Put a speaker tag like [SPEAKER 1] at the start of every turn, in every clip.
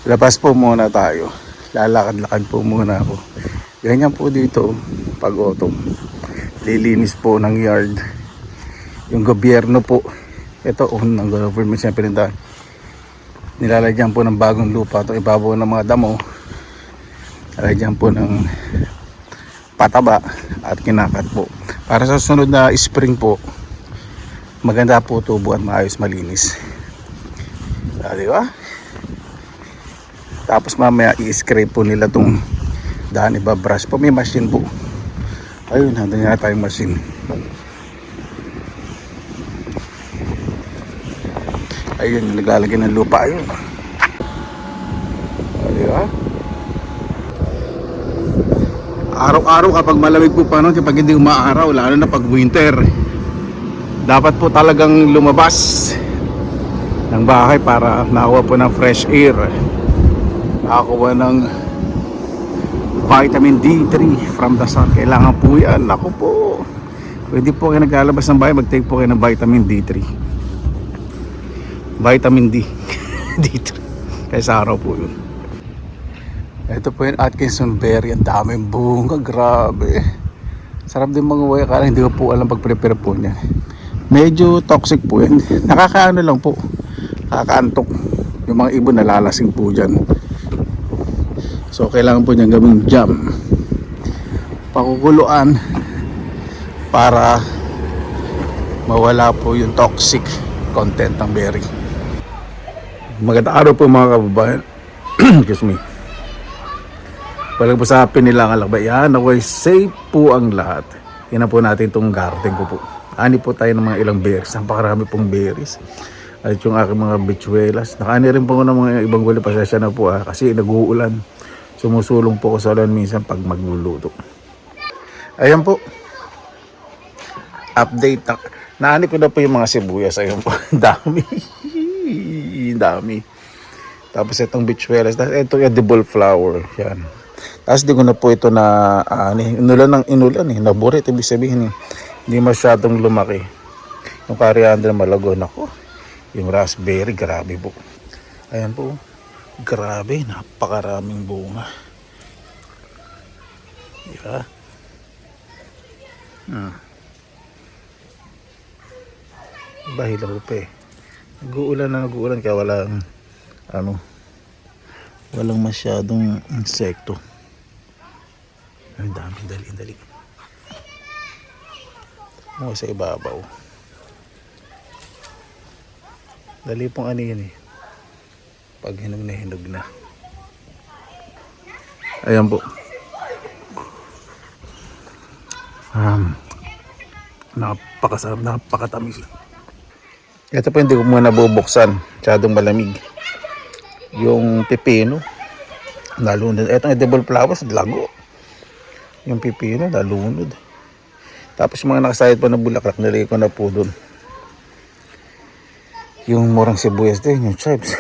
[SPEAKER 1] Labas po muna tayo. Lalakad-lakad po muna ako. Ganyan po dito pag autumn. Lilinis po ng yard. Yung gobyerno po, ito ng government siyempre nila, nilalagyan po ng bagong lupa itong ibabaw ng mga damo. Nilalagyan po ng pataba at kinakat po. Para sa sunod na spring po, maganda po tubo at maayos malinis. Di ba? Tapos mamaya i-scrape po nila itong daan, ibabrush po. May machine po. Ayun, nandun nga tayong machine. Ayun, naglalagay ng lupa. Ayun. Di ba? Araw-araw kapag malamig po pa nun, kapag hindi umaaraw, lalo na pag winter, dapat po talagang lumabas ng bahay para nakakuha po ng fresh air, nakakuha ng vitamin D3 from the sun. Kailangan po yan. Ako po, pwede po kayo naglalabas ng bahay, mag-take po kayo ng vitamin D3, vitamin D D3 kaya sa araw po yun. Ito po yung Atkinson berry. Ang daming bunga, grabe. Sarap din mga uwi. Akala hindi ko po alam pag-prepare po niya. Medyo toxic po yan. Nakakaano lang po, nakakaantok. Yung mga ibon nalalasing po dyan. So kailangan po niyang gawing jam, pakukuluan, para mawala po yung toxic content ng berry. Magandang araw po mga kababayan. Excuse me. Palagpasapin nila ang alakbay. Yan, okay, safe po ang lahat. Tingnan po natin itong garden ko po. Ani po tayo ng mga ilang berries. Napakarami pong berries. At yung aking mga bichuelas. Nakaani rin po ko ng mga ibang gulay. Pasensya na po kasi nag-uulan. Sumusulong po ko sa ulan minsan pag magluluto. Ayan po. Update. Naani ko na po yung mga sibuyas. Ayan po. Dami. Dami. Tapos itong bichuelas. Ito yung edible flower. Yan. Tapos di ko na po ito na inulan ng inulan naburit, ibig sabihin hindi masyadong lumaki. Yung coriander malago, nako. Yung raspberry, grabe po. Ayan po, grabe, napakaraming bunga. Diba? Diba, hilaw pa nag-uulan kaya walang masyadong insekto. Ang dami, dali. Mo sa ibabaw. Dali pong yan pag hinog na. Ayan po. Napakasarap, napakatamis. Ito po hindi ko muna nabubuksan. Masyadong malamig. Yung pipino, nalunod. Itong edible flowers, lago. Yung pipino, nalunod. Tapos yung mga nakasayad pa na bulaklak, nilagay ko na po dun. Yung murang sibuyas din, yung chives,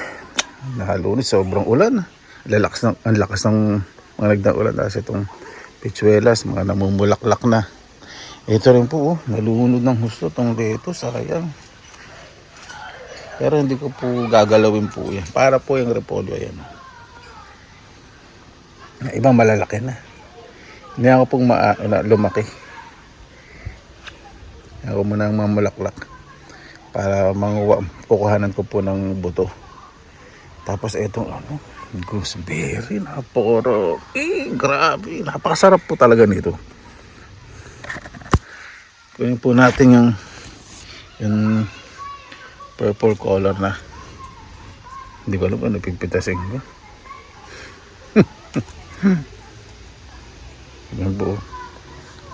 [SPEAKER 1] nalunod. Sobrang ulan. Ang lakas ng mga nagdang ulan. Tapos itong pichuelas, mga namumulaklak na. Ito rin po, nalunod ng husto. Itong lettuce, sayang. Pero hindi ko po gagalawin po yan. Para po yung repolyo, yan. Ibang malalaki na. Hindi ako pong lumaki. Ako muna ang mamulaklak para kukuhanan ko po ng buto. Tapos itong gooseberry, naporo. Grabe, napakasarap po talaga nito. Kunin po natin yung purple color na. Hindi ko alam kung napipitasin ko. Yan po.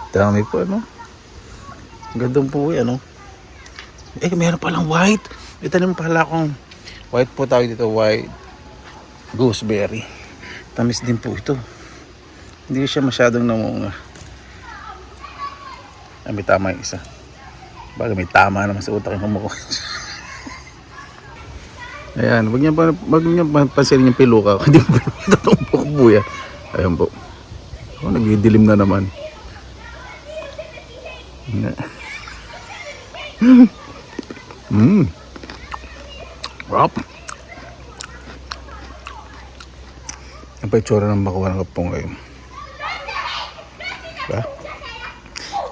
[SPEAKER 1] Dami po Gandang po yan meron palang white. Itanim pala akong white po tawag dito, white gooseberry. Tamis din po ito. Hindi siya masyadong namunga. May tama yung isa. Baga may tama naman sa utak yung kumukuha. Ayan, wag niya pansinin yung piluka. Hindi mo itong buya. Ayan po. Nagdidilim na naman. Wow. Ang pa itsura ng makuha ng kapong ngayon. Diba?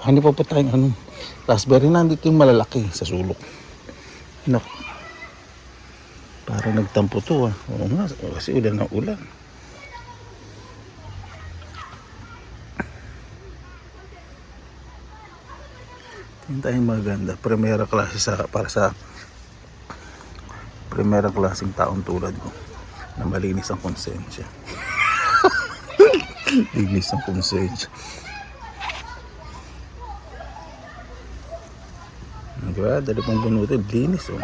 [SPEAKER 1] Hindi pa po tayong raspberry na dito yung malalaki sa sulok. Naku. Parang nagtampo to ah. Oo nga, kasi ulan na ulan. Tingin tayong maganda. Primera klase para sa primera klaseng taong tulad ko na malinis ang konsensya. Linis ang konsensya. Diba? Dali pong bunutin. Linis oh.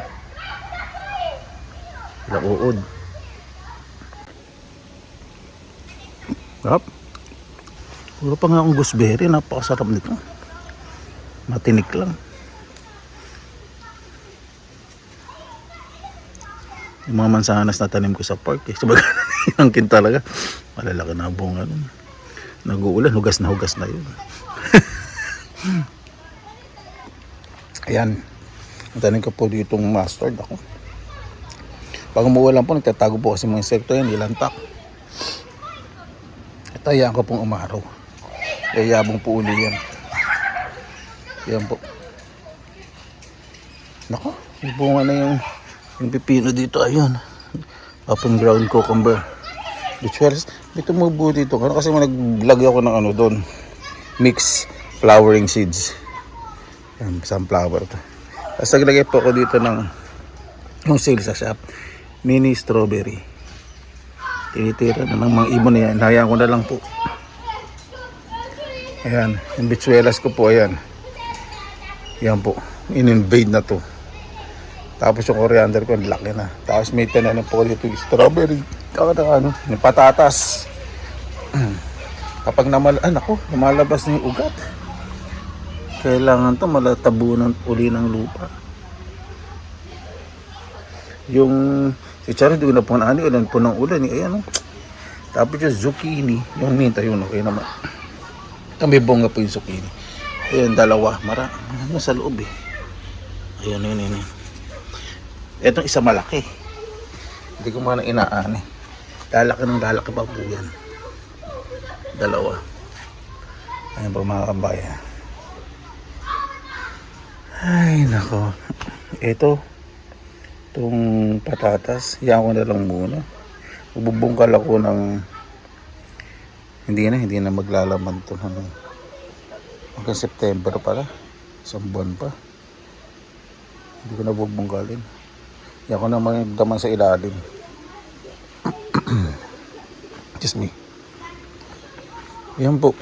[SPEAKER 1] Lauod. Hop. Wala pa nga akong gooseberry. Napakasarap nito. Matinik lang. Yung mga mansanas na tanim ko sa park eh. Sabagay nangkin talaga. Malalaki na bunga nun. Nag-uulan. Hugas na yun. Ayan. Tanim ko po ditong mustard ako. Pag umuulan po, nagtatago po kasi mga insekto yan, ilantak. At hayaan ko pong umaraw. Yayabong po uli yan. Yan po. Nako, yung bunga na yung pipino dito, ayun. Open ground cucumber. Dito mo buo dito. Kasi naglagay ako ng doon. Mix flowering seeds. Yan, sunflower to. Tapos naglagay po ako dito ng yung sale sa shop. Mini strawberry. Tinitira na ng mga ibon na yan. Hayaan ko na lang po. Ayan. Yung bitsuelas ko po. Ayan. Yan po. In-invade na to. Tapos yung coriander ko. Laki na. Tapos may tinanim po dito yung strawberry. Yung patatas. Kapag lumalabas na yung ugat. Kailangan to malatabunan uli ng lupa. Yung si Charlie, hindi ko na po ulan po ng ulan. Ayan, Tapos yung zucchini, yung minta yun, okay naman. May bunga po yung zucchini. Ayan, dalawa. Sa loob eh. Ayan. Etong isa malaki. Hindi ko muna inaan eh. Lalaki pa po yan. Dalawa. Ayan po mga kabayan. Ay, nako. Itong patatas, yan ko na lang muna. Bubungkal ako ng hindi na maglalaman to hanggang September pala. Isang buwan pa. Hindi ko na bubungkalin. Yan ko na magdaman sa ilalim. Just me. Yan po.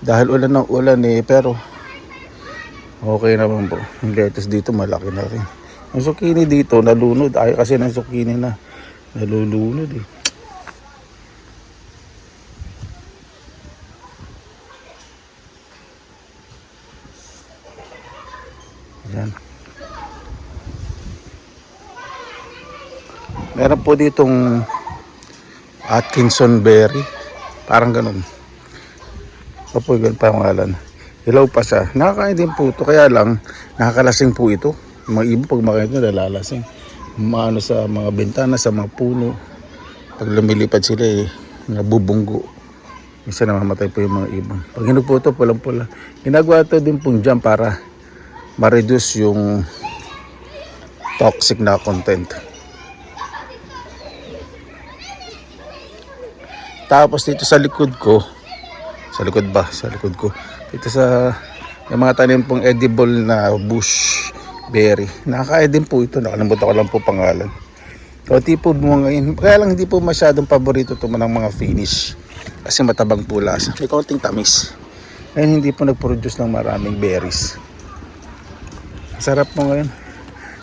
[SPEAKER 1] Dahil ulan ng ulan pero okay naman po. Yung lettuce dito malaki na rin. Yung zucchini dito nalunod. Ayaw kasi ng zucchini na nalulunod eh. Yan. Meron po ditong Atkinson berry. Parang ganun. Opo, ganun pa ang ngalan. Hilaw pa siya. Nakakain din po ito. Kaya lang, nakakalasing po ito. Mga iba pag makain ito, nalalasing. Maano sa mga bintana, sa mga puno. Pag lumilipad sila nabubunggo. Minsan namamatay po yung mga ibon. Pag hinog po ito, pulang-pula. Ginagawa ito din pong dyan para ma-reduce yung toxic na content. Tapos dito sa likod ko, sa likod ko, dito sa yung mga tanim pong edible na bush berry. Nakakain din po ito. Nakalimutan ko lang po pangalan. Kauti po bunga ngayon. Kaya lang hindi po masyadong paborito ito ng mga finish. Kasi matabang po lasa. May kaunting tamis. Ngayon hindi po nag-produce ng maraming berries. Sarap po ngayon.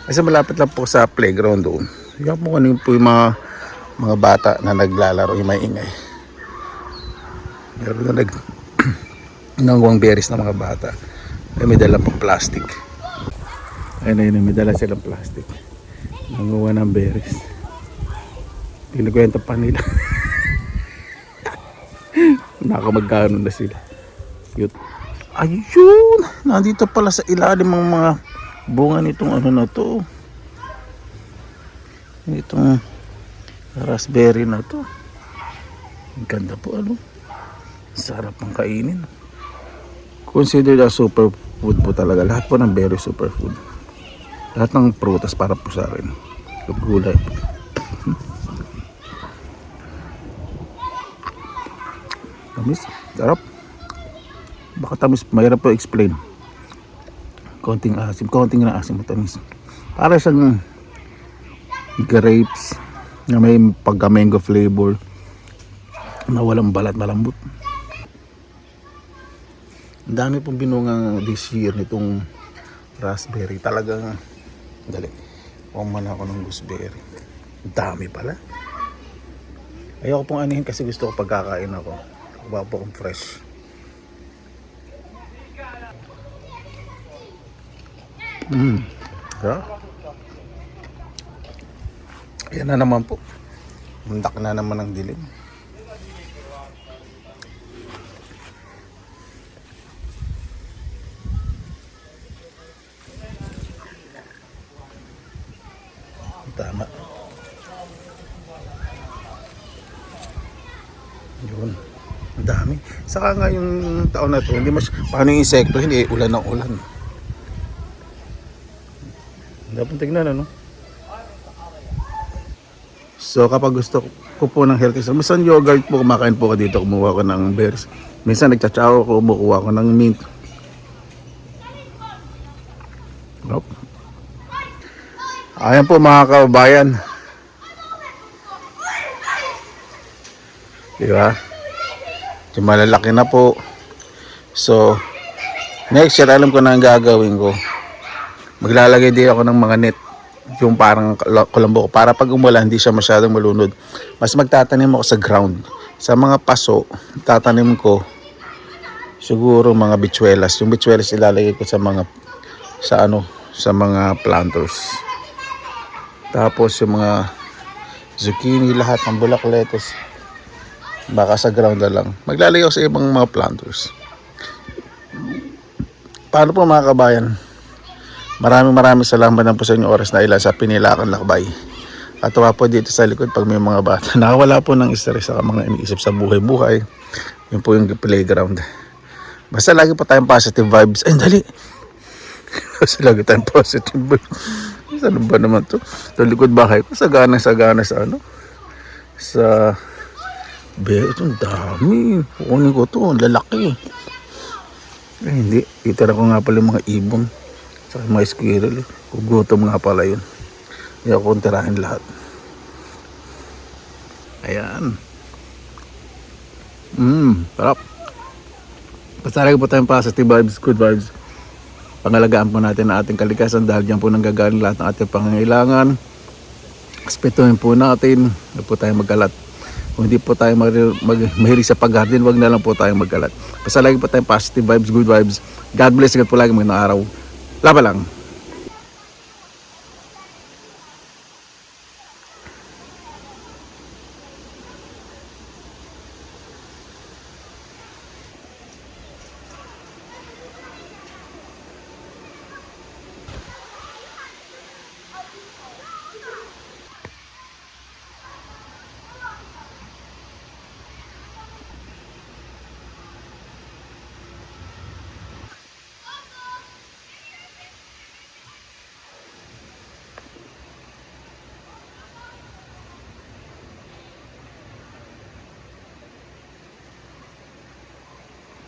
[SPEAKER 1] Kasi malapit lang po sa playground doon. Yan po kanina po yung mga bata na naglalaro. Yung may ingay. Meron na nanguwang berries ng mga bata. May dala pang plastic. Ayun, may dala silang plastic. Nanguwa ng berries. Pinagkwento pa nila. Nakamagkano na sila. Cute. Ayun! Nandito pala sa ilalim ng mga bunga nitong na to. Itong Raspberry na to. Ang ganda po, ano. Sarap ng kainin. Considered a superfood po talaga. Lahat po ng berry superfood. Lahat ng prutas para po sa akin. Gulay. Tamis. Sarap. Baka tamis. Mahirap po explain. Konting asim. Konting na asim. Matamis. Para siyang grapes na may pagka-mango flavor na walang balat, malambot. Ang dami pong binunga this year nitong raspberry. Talagang dali. Puman ako ng gooseberry. Ang dami pala. Ayoko pong anihin kasi gusto ko pagkakain ako. Kuha po akong fresh. Yeah. Yan na naman po. Mundak na naman ang dilim. Tama. Yun. Ang dami. Saka nga yung taon na to, hindi paano yung insekto, hindi ulan ng ulan. Dapat tignan, ano? So kapag gusto ko po ng healthy snack, minsan yogurt po, kumakain po ko dito, kumuha ko ng berries. Minsan nagtsatsaw ko, kumukuha ko ng mint. Nope. Ayan po mga kababayan. Diba? Yung malalaki na po. So, next year alam ko na ang gagawin ko. Maglalagay din ako ng mga net. Yung parang kulambo ko. Para pag umulan, hindi siya masyadong malunod. Mas magtatanim ako sa ground. Sa mga paso, tatanim ko siguro mga bichuelas. Yung bichuelas ilalagay ko sa mga planters. Tapos yung mga zucchini, lahat ng bulak, lettuce, baka sa ground na lang. Maglalagay ako sa ibang mga planters. Paano po mga kabayan? Maraming salamat na po sa inyong oras na ilan sa Pinilakan Lakbay. Katuwa po dito sa likod pag may mga bata. Nakawala po ng stress sa mga iniisip sa buhay-buhay. Yun po yung playground. Basta lagi po tayong positive vibes. Ay, dali! Basta lagi tayong positive vibes. Ano ba naman to? Ito likod bahay ko. Sagana sa itong dami. Kukunin ko to. Lalaki. Eh, hindi. Itira ko nga pala yung mga ibon. Saka mga squirrel. Kugutom nga pala yun. Hindi ako kuntirahin lahat. Ayan. Sarap. Basta lagi po tayong positive vibes, good vibes. Pangalagaan po natin ang ating kalikasan dahil diyan po nanggagaling lahat ng ating pangangailangan. Respetuhin po natin. Huwag po tayong magkalat. Kung hindi po tayo mahilig sa pag-garden, wag na lang po tayong magkalat. Basta lagi po tayong positive vibes, good vibes. God bless. God po lagi magandang araw. Laban lang.